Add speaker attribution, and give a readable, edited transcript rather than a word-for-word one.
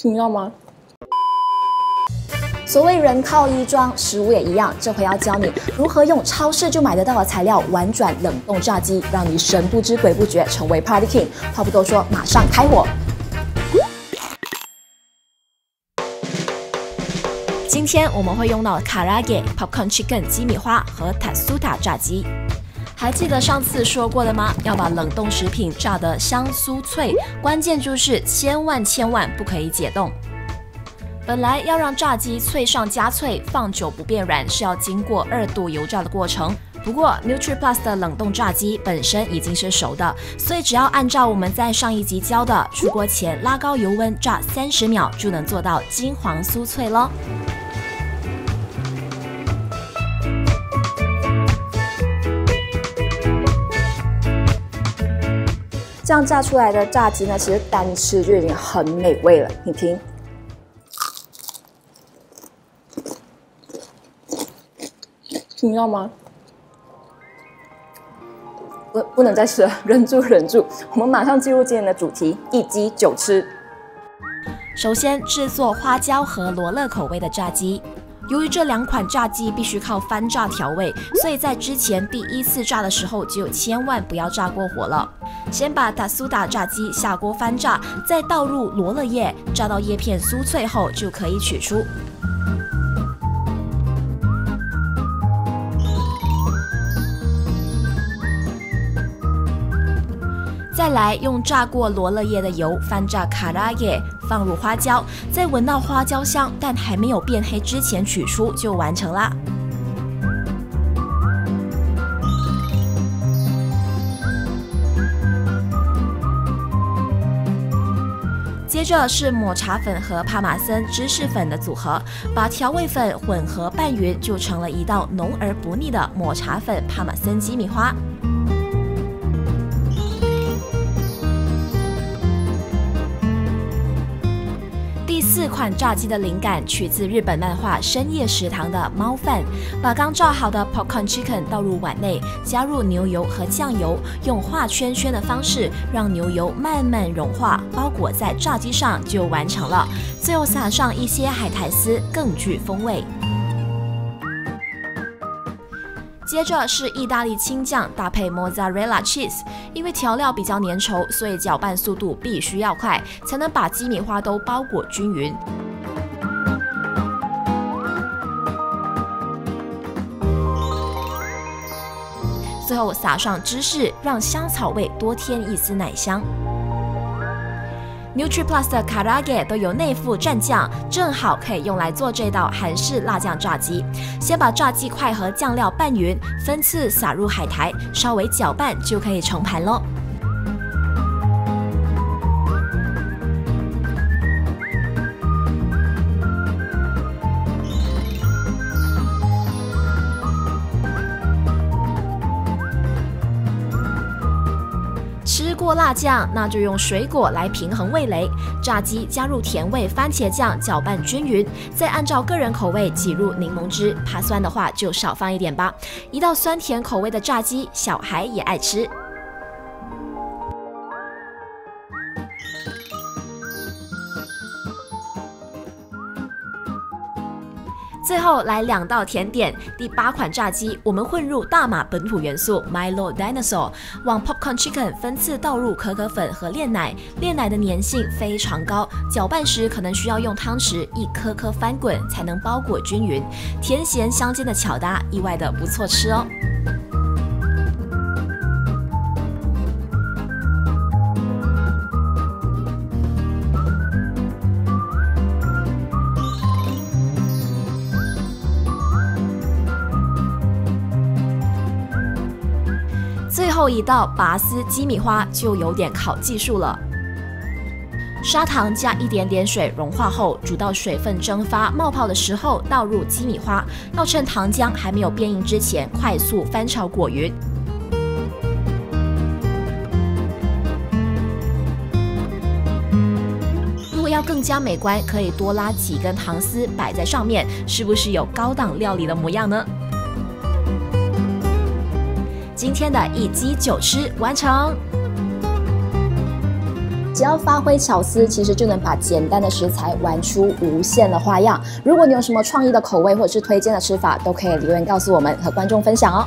Speaker 1: 听到吗？所谓人靠衣装，食物也一样。这回要教你如何用超市就买得到的材料玩转冷冻炸鸡，让你神不知鬼不觉成为 Party King。话不多说，马上开火！今天我们会用到 Karaage Popcorn Chicken 鸡米花和 Tatsuta 炸鸡。还记得上次说过的吗？要把冷冻食品炸得香酥脆，关键就是千万不可以解冻。本来要让炸鸡脆上加脆，放久不变软，是要经过2度油炸的过程。不过 NutriPlus 的冷冻炸鸡本身已经是熟的，所以只要按照我们在上一集教的，出锅前拉高油温炸30秒，就能做到金黄酥脆咯。这样炸出来的炸鸡呢，其实单吃就已经很美味了。你听。听到吗？不能再吃了，忍住。我们马上进入今天的主题，1鸡9吃。首先制作花椒和罗勒口味的炸鸡。由于这2款炸鸡必须靠翻炸调味，所以在之前第1次炸的时候就千万不要炸过火了。先把 Tatsuta 炸鸡下锅翻炸，再倒入罗勒叶，炸到叶片酥脆后就可以取出。再来用炸过罗勒叶的油翻炸 Karaage， 放入花椒，在闻到花椒香但还没有变黑之前取出就完成啦。接着是抹茶粉和帕玛森芝士粉的组合，把调味粉混合拌匀，就成了一道浓而不腻的抹茶粉帕玛森鸡米花。第4款炸鸡的灵感取自日本漫画《深夜食堂》的猫饭，把刚炸好的 Popcorn Chicken 倒入碗内，加入牛油和酱油，用画圈圈的方式让牛油慢慢融化，包裹在炸鸡上就完成了。最后撒上一些海苔丝，更具风味。接着是意大利青酱搭配 Mozzarella Cheese， 因为调料比较粘稠，所以搅拌速度必须要快，才能把鸡米花都包裹均匀。最后撒上芝士，让香草味多添一丝奶香。NutriPlus 的 Karaage 都有内附蘸酱，正好可以用来做这道韩式辣酱炸鸡。先把炸鸡块和酱料拌匀，分次撒入海苔，稍微搅拌就可以盛盘咯。吃过辣酱，那就用水果来平衡味蕾。炸鸡加入甜味番茄酱，搅拌均匀，再按照个人口味挤入柠檬汁，怕酸的话就少放一点吧。一道酸甜口味的炸鸡，小孩也爱吃。最后来2道甜点，第8款炸鸡我们混入大马本土元素 Milo Dinosaur， 往 Popcorn Chicken 分次倒入可可粉和炼奶，炼奶的粘性非常高，搅拌时可能需要用汤匙一颗颗翻滚才能包裹均匀，甜咸相间的巧搭，意外的不错吃哦。最后一道拔丝鸡米花就有点考技术了。砂糖加一点点水融化后，煮到水分蒸发冒泡的时候，倒入鸡米花，要趁糖浆还没有变硬之前，快速翻炒裹匀。如果要更加美观，可以多拉几根糖丝摆在上面，是不是有高档料理的模样呢？今天的1鸡9吃完成。只要发挥巧思，其实就能把简单的食材玩出无限的花样。如果你有什么创意的口味或者是推荐的吃法，都可以留言告诉我们和观众分享哦。